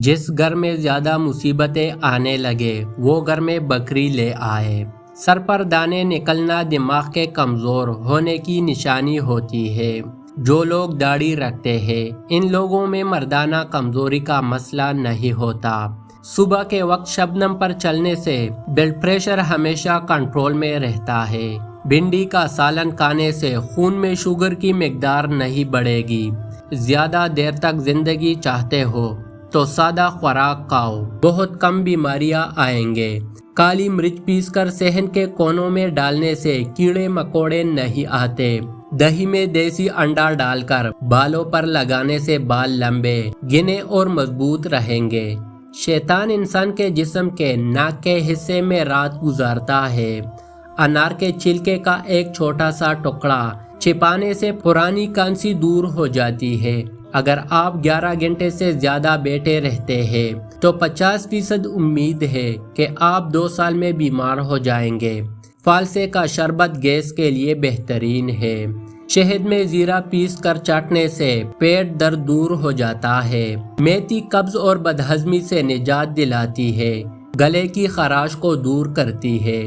جس گھر میں زیادہ مصیبتیں آنے لگے وہ گھر میں بکری لے آئے۔ سر پر دانے نکلنا دماغ کے کمزور ہونے کی نشانی ہوتی ہے۔ جو لوگ داڑھی رکھتے ہیں ان لوگوں میں مردانہ کمزوری کا مسئلہ نہیں ہوتا۔ صبح کے وقت شبنم پر چلنے سے بلڈ پریشر ہمیشہ کنٹرول میں رہتا ہے۔ بھنڈی کا سالن کھانے سے خون میں شوگر کی مقدار نہیں بڑھے گی۔ زیادہ دیر تک زندگی چاہتے ہو تو سادہ خوراک کھاؤ، بہت کم بیماریاں آئیں گے۔ کالی مرچ پیس کر صحن کے کونوں میں ڈالنے سے کیڑے مکوڑے نہیں آتے۔ دہی میں دیسی انڈا ڈال کر بالوں پر لگانے سے بال لمبے، گھنے اور مضبوط رہیں گے۔ شیطان انسان کے جسم کے ناک کے حصے میں رات گزارتا ہے۔ انار کے چھلکے کا ایک چھوٹا سا ٹکڑا چھپانے سے پرانی کانسی دور ہو جاتی ہے۔ اگر آپ 11 گھنٹے سے زیادہ بیٹھے رہتے ہیں تو 50% امید ہے کہ آپ 2 سال میں بیمار ہو جائیں گے۔ فالسے کا شربت گیس کے لیے بہترین ہے۔ شہد میں زیرہ پیس کر چاٹنے سے پیٹ درد دور ہو جاتا ہے۔ میتھی قبض اور بدہضمی سے نجات دلاتی ہے۔ گلے کی خراش کو دور کرتی ہے۔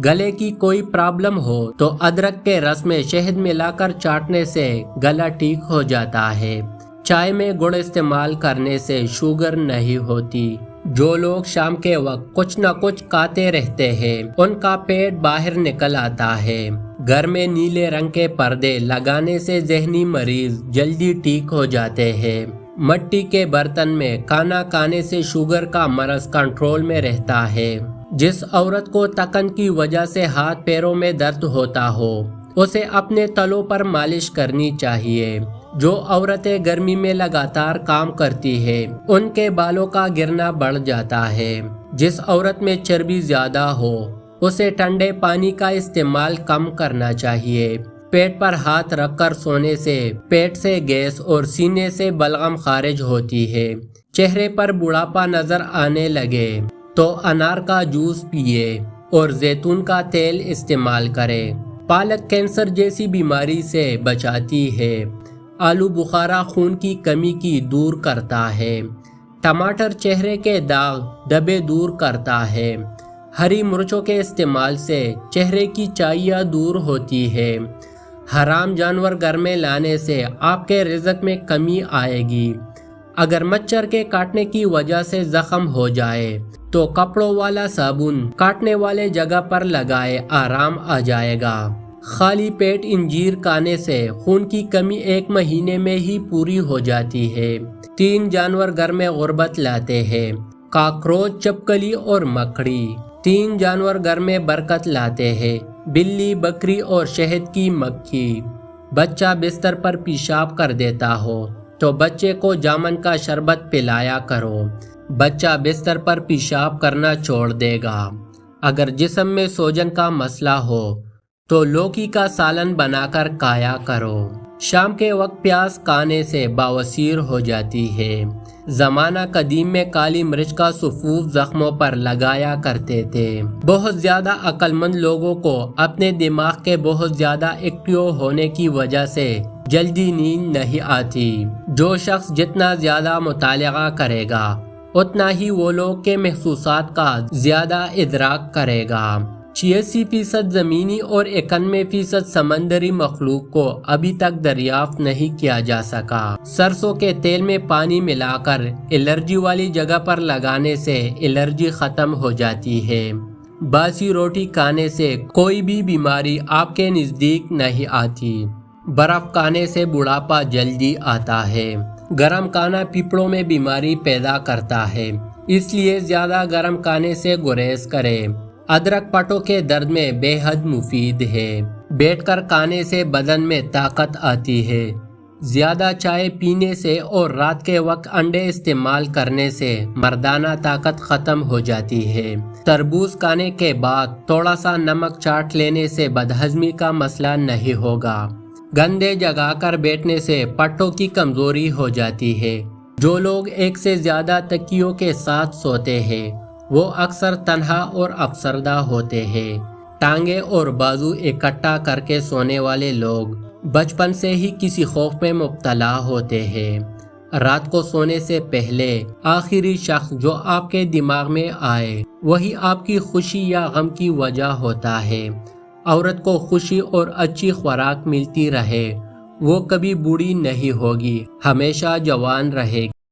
گلے کی کوئی پرابلم ہو تو ادرک کے رس میں شہد ملا کر چاٹنے سے گلا ٹھیک ہو جاتا ہے۔ چائے میں گڑ استعمال کرنے سے شوگر نہیں ہوتی۔ جو لوگ شام کے وقت کچھ نہ کچھ کھاتے رہتے ہیں ان کا پیٹ باہر نکل آتا ہے۔ گھر میں نیلے رنگ کے پردے لگانے سے ذہنی مریض جلدی ٹھیک ہو جاتے ہیں۔ مٹی کے برتن میں کھانا کھانے سے شوگر کا مرض کنٹرول میں رہتا ہے۔ جس عورت کو تکن کی وجہ سے ہاتھ پیروں میں درد ہوتا ہو اسے اپنے تلوں پر مالش کرنی چاہیے۔ جو عورتیں گرمی میں لگاتار کام کرتی ہیں ان کے بالوں کا گرنا بڑھ جاتا ہے۔ جس عورت میں چربی زیادہ ہو اسے ٹھنڈے پانی کا استعمال کم کرنا چاہیے۔ پیٹ پر ہاتھ رکھ کر سونے سے پیٹ سے گیس اور سینے سے بلغم خارج ہوتی ہے۔ چہرے پر بڑھاپا نظر آنے لگے تو انار کا جوس پیئے اور زیتون کا تیل استعمال کرے۔ پالک کینسر جیسی بیماری سے بچاتی ہے۔ آلو بخارا خون کی کمی کی دور کرتا ہے۔ ٹماٹر چہرے کے داغ دبے دور کرتا ہے۔ ہری مرچوں کے استعمال سے چہرے کی چاہیاں دور ہوتی ہے۔ حرام جانور گھر میں لانے سے آپ کے رزق میں کمی آئے گی۔ اگر مچھر کے کاٹنے کی وجہ سے زخم ہو جائے تو کپڑوں والا صابن کاٹنے والے جگہ پر لگائے، آرام آ جائے گا۔ خالی پیٹ انجیر کھانے سے خون کی کمی 1 مہینے میں ہی پوری ہو جاتی ہے۔ 3 جانور گھر میں غربت لاتے ہیں، کاکروچ، چپکلی اور مکڑی۔ 3 جانور گھر میں برکت لاتے ہیں، بلی، بکری اور شہد کی مکھی۔ بچہ بستر پر پیشاب کر دیتا ہو تو بچے کو جامن کا شربت پلایا کرو، بچہ بستر پر پیشاب کرنا چھوڑ دے گا۔ اگر جسم میں سوجن کا مسئلہ ہو تو لوکی کا سالن بنا کر کھایا کرو۔ شام کے وقت پیاز کھانے سے بواسیر ہو جاتی ہے۔ زمانہ قدیم میں کالی مرچ کا سفوف زخموں پر لگایا کرتے تھے۔ بہت زیادہ عقل مند لوگوں کو اپنے دماغ کے بہت زیادہ ایکٹیو ہونے کی وجہ سے جلدی نیند نہیں آتی۔ جو شخص جتنا زیادہ مطالعہ کرے گا اتنا ہی وہ لوگ کے محسوسات کا زیادہ ادراک کرے گا۔ 86% زمینی اور 91% سمندری مخلوق کو ابھی تک دریافت نہیں کیا جا سکا۔ سرسوں کے تیل میں پانی ملا کر الرجی والی جگہ پر لگانے سے الرجی ختم ہو جاتی ہے۔ باسی روٹی کھانے سے کوئی بھی بیماری آپ کے نزدیک نہیں آتی۔ برف کھانے سے بڑھاپا جلدی آتا ہے۔ گرم کھانا پھیپھڑوں میں بیماری پیدا کرتا ہے، اس لیے زیادہ گرم کھانے سے گریز کریں۔ ادرک پٹوں کے درد میں بے حد مفید ہے۔ بیٹھ کر کھانے سے بدن میں طاقت آتی ہے۔ زیادہ چائے پینے سے اور رات کے وقت انڈے استعمال کرنے سے مردانہ طاقت ختم ہو جاتی ہے۔ تربوز کھانے کے بعد تھوڑا سا نمک چاٹ لینے سے بدہضمی کا مسئلہ نہیں ہوگا۔ گندے جگہ کر بیٹھنے سے پٹوں کی کمزوری ہو جاتی ہے۔ جو لوگ ایک سے زیادہ تکیوں کے ساتھ سوتے ہیں وہ اکثر تنہا اور افسردہ ہوتے ہیں۔ ٹانگیں اور بازو اکٹھا کر کے سونے والے لوگ بچپن سے ہی کسی خوف میں مبتلا ہوتے ہیں۔ رات کو سونے سے پہلے آخری شخص جو آپ کے دماغ میں آئے وہی آپ کی خوشی یا غم کی وجہ ہوتا ہے۔ عورت کو خوشی اور اچھی خوراک ملتی رہے، وہ کبھی بوڑھی نہیں ہوگی، ہمیشہ جوان رہے گی۔